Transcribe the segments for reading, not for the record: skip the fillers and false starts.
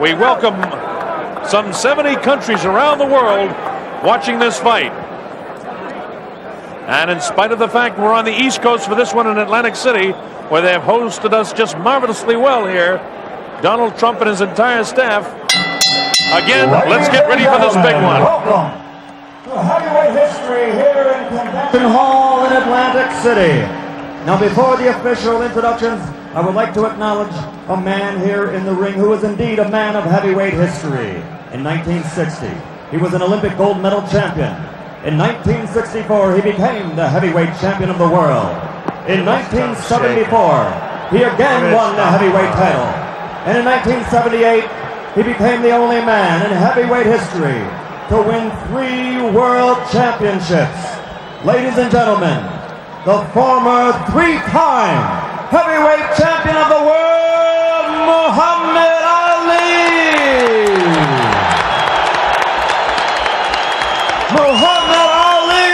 We welcome some 70 countries around the world watching this fight. And in spite of the fact we're on the East Coast for this one in Atlantic City, where they have hosted us just marvelously well here, Donald Trump and his entire staff. Again, let's get ready for this big one. Welcome to heavyweight history here in Convention Hall in Atlantic City. Now, before the official introductions, I would like to acknowledge a man here in the ring who is indeed a man of heavyweight history. In 1960, he was an Olympic gold medal champion. In 1964, he became the heavyweight champion of the world. In 1974, he again won the heavyweight title. And in 1978, he became the only man in heavyweight history to win 3 world championships. Ladies and gentlemen, the former 3-time heavyweight champion of the world, Muhammad Ali! Muhammad Ali!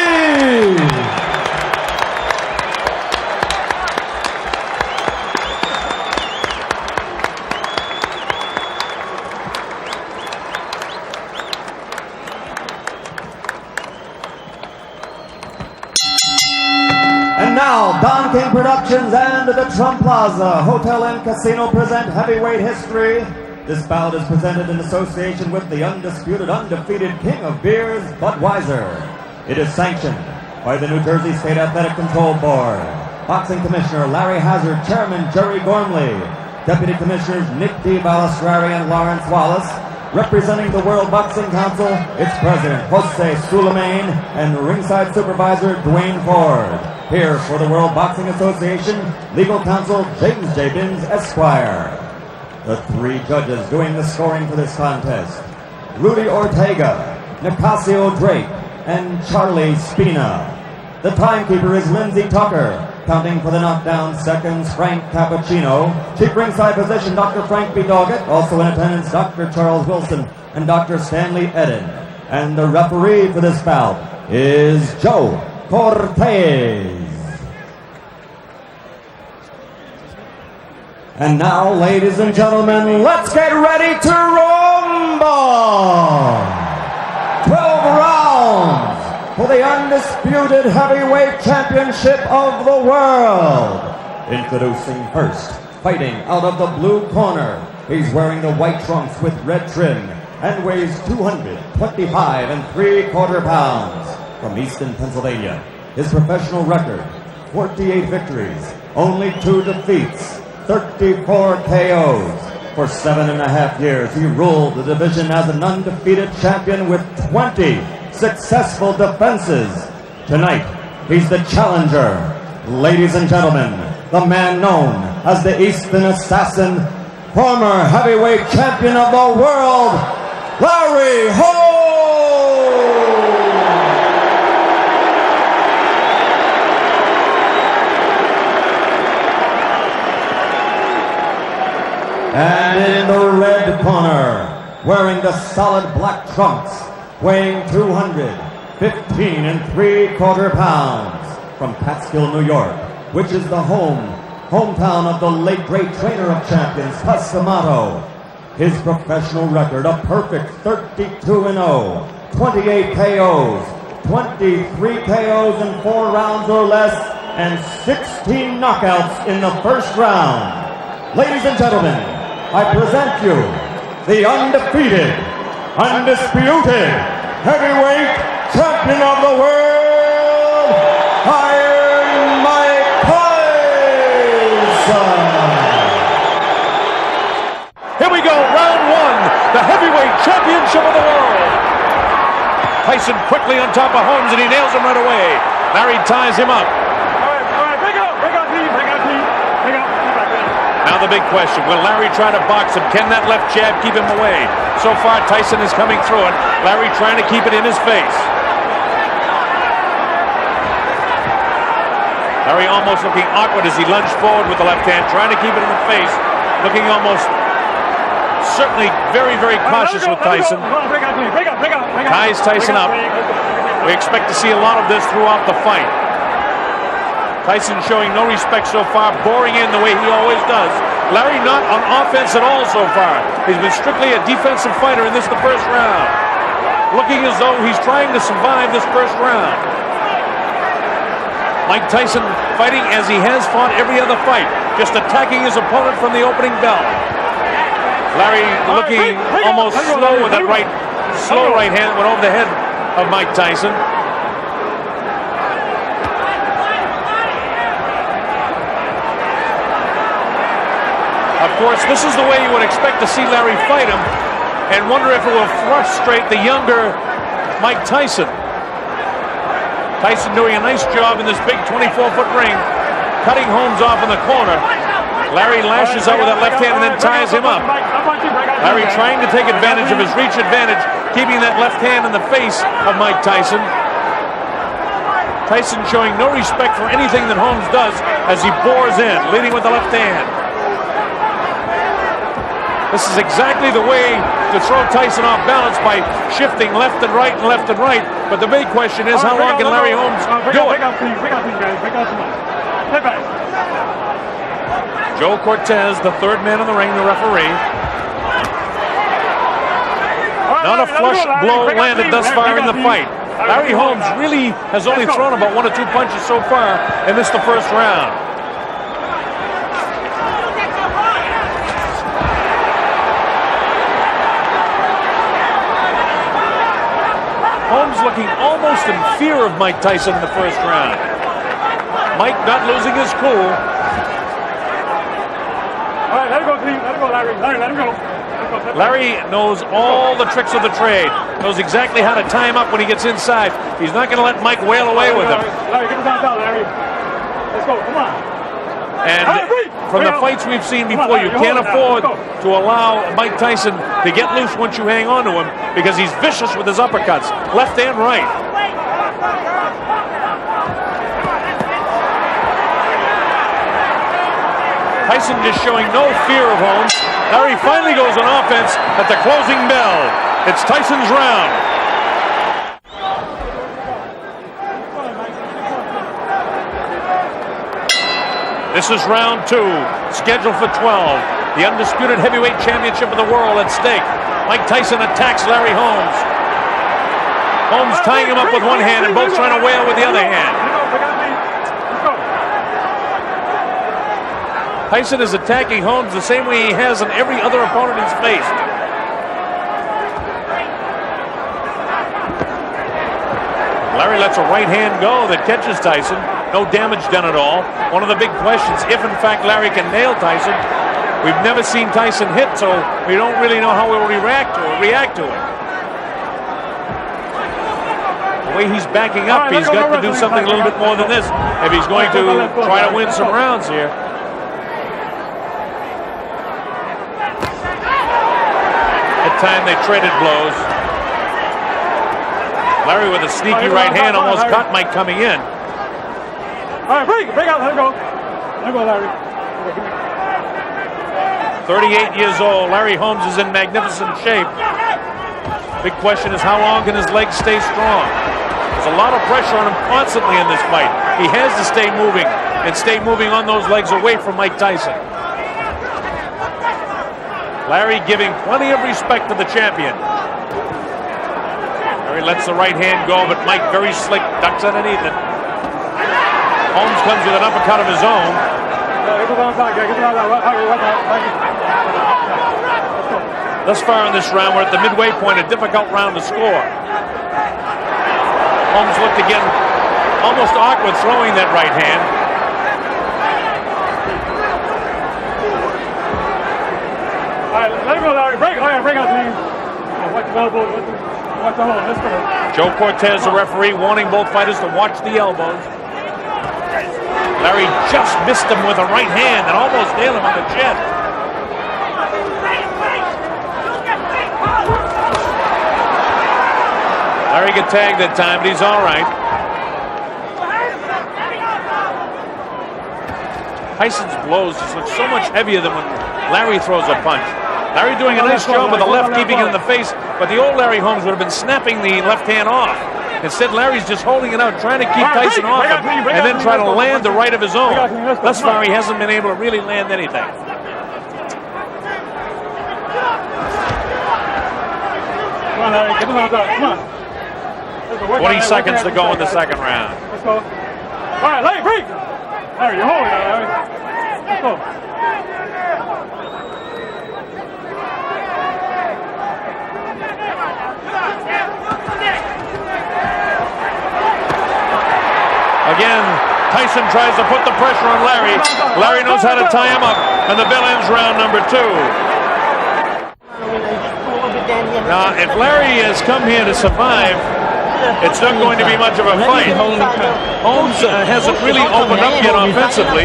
And now, Don King Productions and the Trump Plaza Hotel and Casino present heavyweight history. This bout is presented in association with the undisputed, undefeated king of beers, Budweiser. It is sanctioned by the New Jersey State Athletic Control Board. Boxing Commissioner Larry Hazard, Chairman Jerry Gormley, Deputy Commissioners Nick D. Balistrari and Lawrence Wallace. Representing the World Boxing Council, its President Jose Sulaiman and ringside supervisor Dwayne Ford. Here for the World Boxing Association, legal counsel James J. Binns, Esquire. The 3 judges doing the scoring for this contest: Rudy Ortega, Nicasio Drake, and Charlie Spina. The timekeeper is Lindsey Tucker. Counting for the knockdown seconds, Frank Cappuccino. Chief ringside physician, Dr. Frank B. Doggett. Also in attendance, Dr. Charles Wilson and Dr. Stanley Eden. And the referee for this bout is Joe Cortez. And now, ladies and gentlemen, let's get ready to rumble! 12 rounds for the undisputed heavyweight championship of the world. Introducing first, fighting out of the blue corner. He's wearing the white trunks with red trim and weighs 225 3/4 pounds. From Easton, Pennsylvania. His professional record, 48 victories, only 2 defeats, 34 KOs. For 7.5 years, he ruled the division as an undefeated champion with 20 successful defenses. Tonight, he's the challenger. Ladies and gentlemen, the man known as the Easton Assassin, former heavyweight champion of the world, Larry Holmes! And in the red corner, wearing the solid black trunks, weighing 215 3/4 pounds, from Catskill, New York, which is the hometown of the late great trainer of champions, Pasamato. His professional record, a perfect 32-0, 28 KOs, 23 KOs in 4 rounds or less, and 16 knockouts in the first round. Ladies and gentlemen, I present you the undefeated, undisputed heavyweight champion of the world, Iron Mike Tyson. Here we go, round 1, the heavyweight championship of the world. Tyson quickly on top of Holmes, and he nails him right away. Larry ties him up. All right, pick up, Pete. Now the big question, will Larry try to box him? Can that left jab keep him away? So far, Tyson is coming through it. Larry trying to keep it in his face. Larry almost looking awkward as he lunged forward with the left hand, trying to keep it in the face. Looking almost, certainly very, very cautious with Tyson. Ties Tyson up. We expect to see a lot of this throughout the fight. Tyson showing no respect so far, boring in the way he always does. Larry not on offense at all so far. He's been strictly a defensive fighter in this the first round. Looking as though he's trying to survive this first round. Mike Tyson fighting as he has fought every other fight, just attacking his opponent from the opening bell. Larry looking almost slow with that slow right hand that went over the head of Mike Tyson. Of course, this is the way you would expect to see Larry fight him, and wonder if it will frustrate the younger Mike Tyson. Tyson doing a nice job in this big 24-foot ring, cutting Holmes off in the corner. Larry lashes out with that left hand and then ties him up. Larry trying to take advantage of his reach advantage, keeping that left hand in the face of Mike Tyson. Tyson showing no respect for anything that Holmes does as he bores in, leading with the left hand. This is exactly the way to throw Tyson off balance, by shifting left and right and left and right. But the big question is, how long can Larry Holmes do it? Joe Cortez, the third man in the ring, the referee. Not a flush blow landed thus far in the fight. Larry Holmes really has only thrown about 1 or 2 punches so far in this the first round. Holmes looking almost in fear of Mike Tyson in the first round. Mike not losing his cool. All right, let him go, Steve. Let him go, Larry. Larry, let him go. Larry knows all the tricks of the trade. Knows exactly how to tie him up when he gets inside. He's not going to let Mike wail away with him. Larry, get him down, Larry. Let's go. Come on. And from the fights we've seen before, you can't afford to allow Mike Tyson to get loose once you hang on to him, because he's vicious with his uppercuts, left and right. Tyson just showing no fear of Holmes. Larry finally goes on offense at the closing bell. It's Tyson's round. This is round 2, scheduled for 12. The undisputed heavyweight championship of the world at stake. Mike Tyson attacks Larry Holmes. Holmes tying him up with one hand and both trying to wail with the other hand. Tyson is attacking Holmes the same way he has on every other opponent he's faced. Larry lets a right hand go that catches Tyson. No damage done at all. One of the big questions, if in fact Larry can nail Tyson. We've never seen Tyson hit, so we don't really know how he'll react to it. The way he's backing up, he's got to do something a little bit more than this if he's going to try to win some rounds here. At time they traded blows. Larry with a sneaky right hand almost caught Mike coming in. All right, break out. Let him go. Let him go, Larry. 38 years old. Larry Holmes is in magnificent shape. Big question is, how long can his legs stay strong? There's a lot of pressure on him constantly in this fight. He has to stay moving and stay moving on those legs away from Mike Tyson. Larry giving plenty of respect to the champion. Larry lets the right hand go, but Mike very slick, ducks underneath it. Holmes comes with an uppercut of his own. Thus far in this round, we're at the midway point, a difficult round to score. Holmes looked again almost awkward throwing that right hand. All right, let him go, Larry. Break out, please. Watch the elbows. Watch the hold. Let's go. Joe Cortez, the referee, warning both fighters to watch the elbows. Larry just missed him with a right hand and almost nailed him on the chin. Larry got tagged that time, but he's all right. Tyson's blows just look so much heavier than when Larry throws a punch. Larry doing a nice job with the left, keeping it in the face, but the old Larry Holmes would have been snapping the left hand off. Instead, Larry's just holding it out, trying to keep Tyson off him, and then try to land the right of his own. Thus far, he hasn't been able to really land anything. on, Larry. Get him on top. Come on. 20 seconds to go in the second round. Let's go. All right, Larry, break. Larry, you're holding that, Larry. Let's go. Again, Tyson tries to put the pressure on Larry. Larry knows how to tie him up, and the bell ends round number 2. Now, if Larry has come here to survive, it's not going to be much of a fight. Holmes hasn't really opened up yet offensively.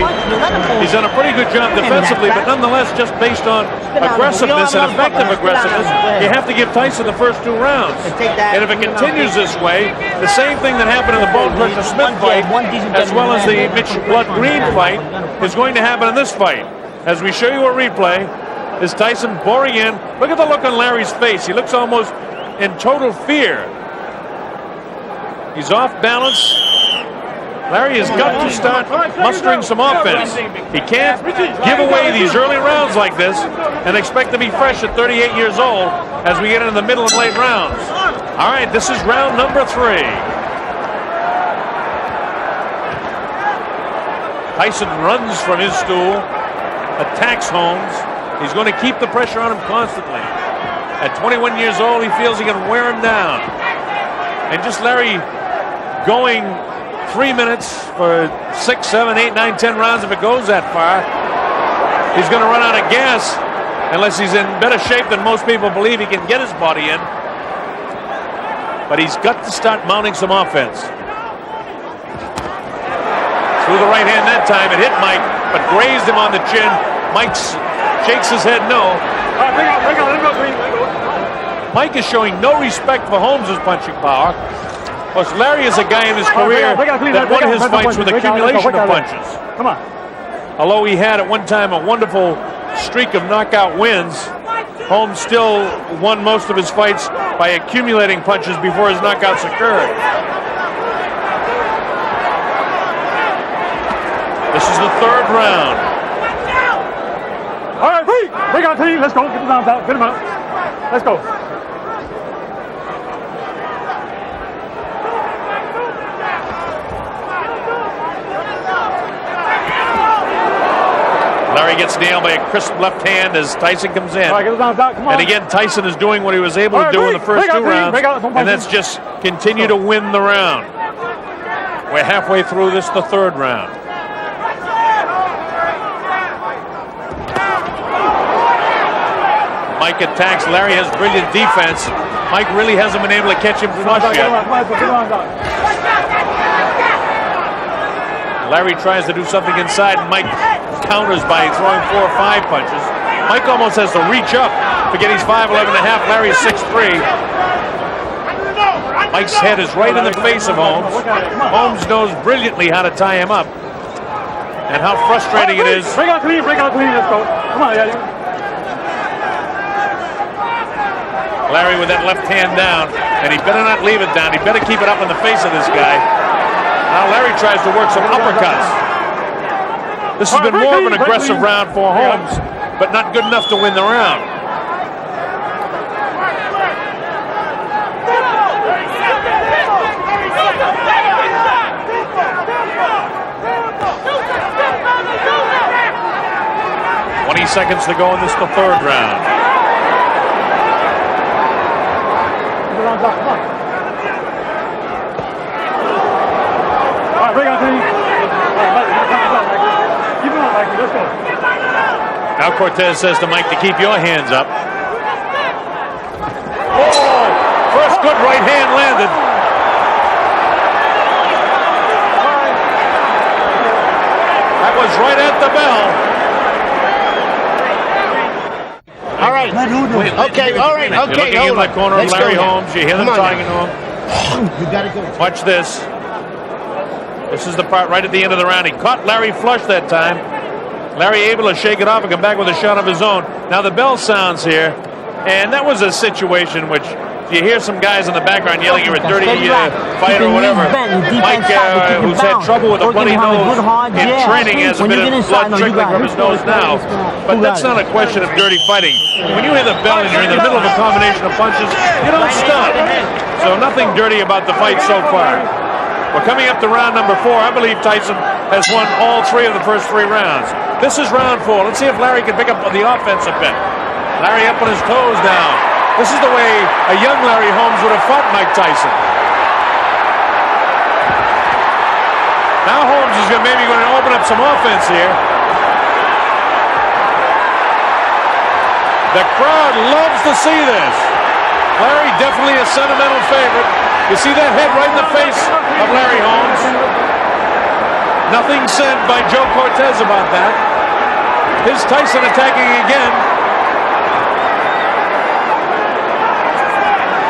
He's done a pretty good job defensively, but nonetheless, just based on aggressiveness and effective aggressiveness, you have to give Tyson the first 2 rounds. And if it continues this way, the same thing that happened in the Bone Crusher Smith fight, as well as the Mitch Blood Green fight, is going to happen in this fight. As we show you a replay, is Tyson boring in. Look at the look on Larry's face. He looks almost in total fear. He's off balance. Larry has got to start mustering some offense. He can't give away these early rounds like this and expect to be fresh at 38 years old as we get into the middle and late rounds. All right, this is round number 3. Tyson runs from his stool, attacks Holmes. He's going to keep the pressure on him constantly. At 21 years old, he feels he can wear him down. And just Larry going 3 minutes for 6, 7, 8, 9, 10 rounds. If it goes that far, he's going to run out of gas unless he's in better shape than most people believe he can get his body in. But he's got to start mounting some offense. Through the right hand that time. It hit Mike, but grazed him on the chin. Mike shakes his head no. Mike is showing no respect for Holmes' punching power. Of course, Larry is a guy in his career that won his fights with accumulation of punches. Come on. Although he had at one time a wonderful streak of knockout wins, Holmes still won most of his fights by accumulating punches before his knockouts occurred. This is the 3rd round. All right, break out, team. Let's go. Get him out. Get him out. Let's go. Larry gets nailed by a crisp left hand as Tyson comes in. All right, get him out. Come on. And again, Tyson is doing what he was able to do in the first 2 rounds, and that's just continue to win the round. We're halfway through this, the 3rd round. Mike attacks. Larry has brilliant defense. Mike really hasn't been able to catch him flush yet. Larry tries to do something inside, and Mike counters by throwing 4 or 5 punches. Mike almost has to reach up to get his 5'11 and a half. Larry's 6'3". Mike's head is right in the face of Holmes. Holmes knows brilliantly how to tie him up and how frustrating it is. Break out clean, let's go. Come on, yeah. Larry with that left hand down, and he better not leave it down. He better keep it up in the face of this guy. Now Larry tries to work some uppercuts. This has been more of an aggressive round for Holmes, but not good enough to win the round. Seconds to go in this, the 3rd round. All right, bring on, team. Keep it on, Mikey. Let's go. Now Cortez says to Mike to keep your hands up. Oh! First good right hand landed. That was right at the bell. All right. Okay, all right. Okay, you're looking in the corner of Larry Holmes. You hear them talking to him. You got to go. Watch this. This is the part right at the end of the round. He caught Larry flush that time. Larry able to shake it off and come back with a shot of his own. Now the bell sounds here, and that was a situation which you hear some guys in the background yelling you're a dirty fighter or whatever. Mike, who's had trouble with a bloody nose in training, has a bit of blood trickling from his nose now. But that's not a question of dirty fighting. When you hear the bell and you're in the middle of a combination of punches, you don't stop. So nothing dirty about the fight so far. We're coming up to round number 4. I believe Tyson has won all 3 of the first 3 rounds. This is round 4. Let's see if Larry can pick up on the offense a bit. Larry up on his toes now. This is the way a young Larry Holmes would have fought Mike Tyson. Now Holmes is maybe going to open up some offense here. The crowd loves to see this. Larry definitely a sentimental favorite. You see that head right in the face of Larry Holmes. Nothing said by Joe Cortez about that. Here's Tyson attacking again.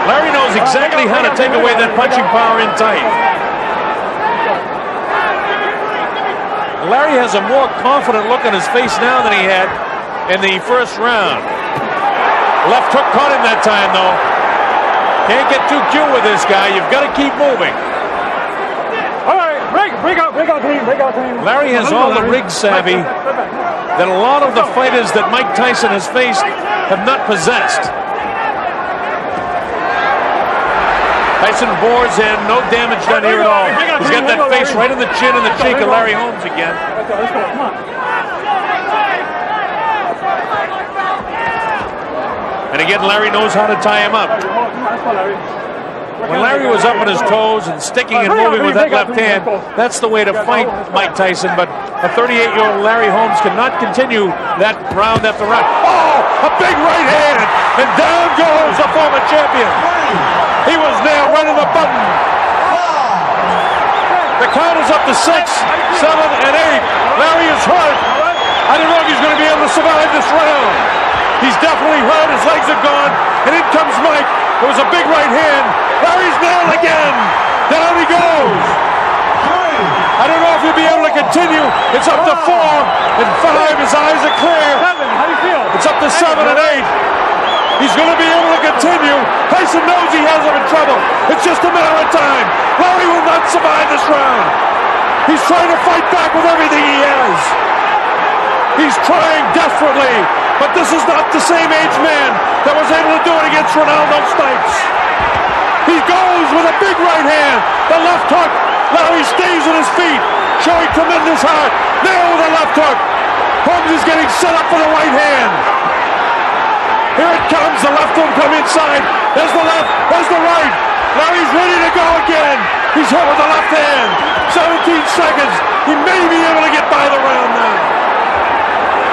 Larry knows exactly how to take away that punching power in tight. Larry has a more confident look on his face now than he had in the first round. Left hook caught him that time, though. Can't get too cute with this guy. You've got to keep moving. All right, break out, team. Larry has all the rig savvy that a lot of the fighters that Mike Tyson has faced have not possessed. Tyson bores in, no damage done here at all. He's got that face right in the chin and the cheek of Larry Holmes again. Let's go, come on. And again, Larry knows how to tie him up. When Larry was up on his toes and sticking and moving with that left hand, that's the way to fight Mike Tyson. But a 38-year-old Larry Holmes cannot continue that round after round. Oh, a big right hand, and down goes the former champion. He was there running the button. The count is up to 6, 7, and 8. Larry is hurt. I don't know if he's going to be able to survive this round. He's definitely hurt. His legs are gone. And in comes Mike. It was a big right hand. Larry's down again. Down he goes. I don't know if he'll be able to continue. It's up to 4 and 5. His eyes are clear. 7, how do you feel? It's up to 7 and 8. He's going to be able to continue. Tyson knows he has him in trouble. It's just a matter of time. Larry will not survive this round. He's trying to fight back with everything he has. He's trying desperately, but this is not the same age man that was able to do it against Ronaldo Stipes. He goes with a big right hand. The left hook. Larry stays on his feet, showing tremendous heart. Now with the left hook. Holmes is getting set up for the right hand. Here it comes. The left will come inside. There's the left. There's the right. Larry's ready to go again. He's hit with the left hand. 17 seconds. He may be able to get by the round now.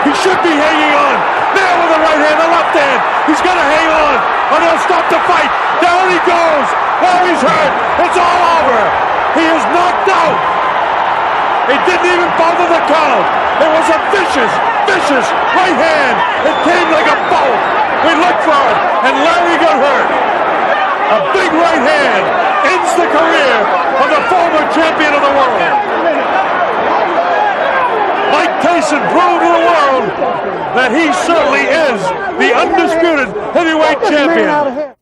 He should be hanging on. Now with the right hand, the left hand. He's got to hang on, or they'll stop the fight. Down he goes. Larry's hurt. It's all over. He is knocked out. It didn't even bother the count. It was a vicious right hand. It came like a bolt. We looked for it, and Larry got hurt. A big right hand ends the career of the former champion of the world. Mike Tyson proved to the world that he certainly is the undisputed heavyweight champion.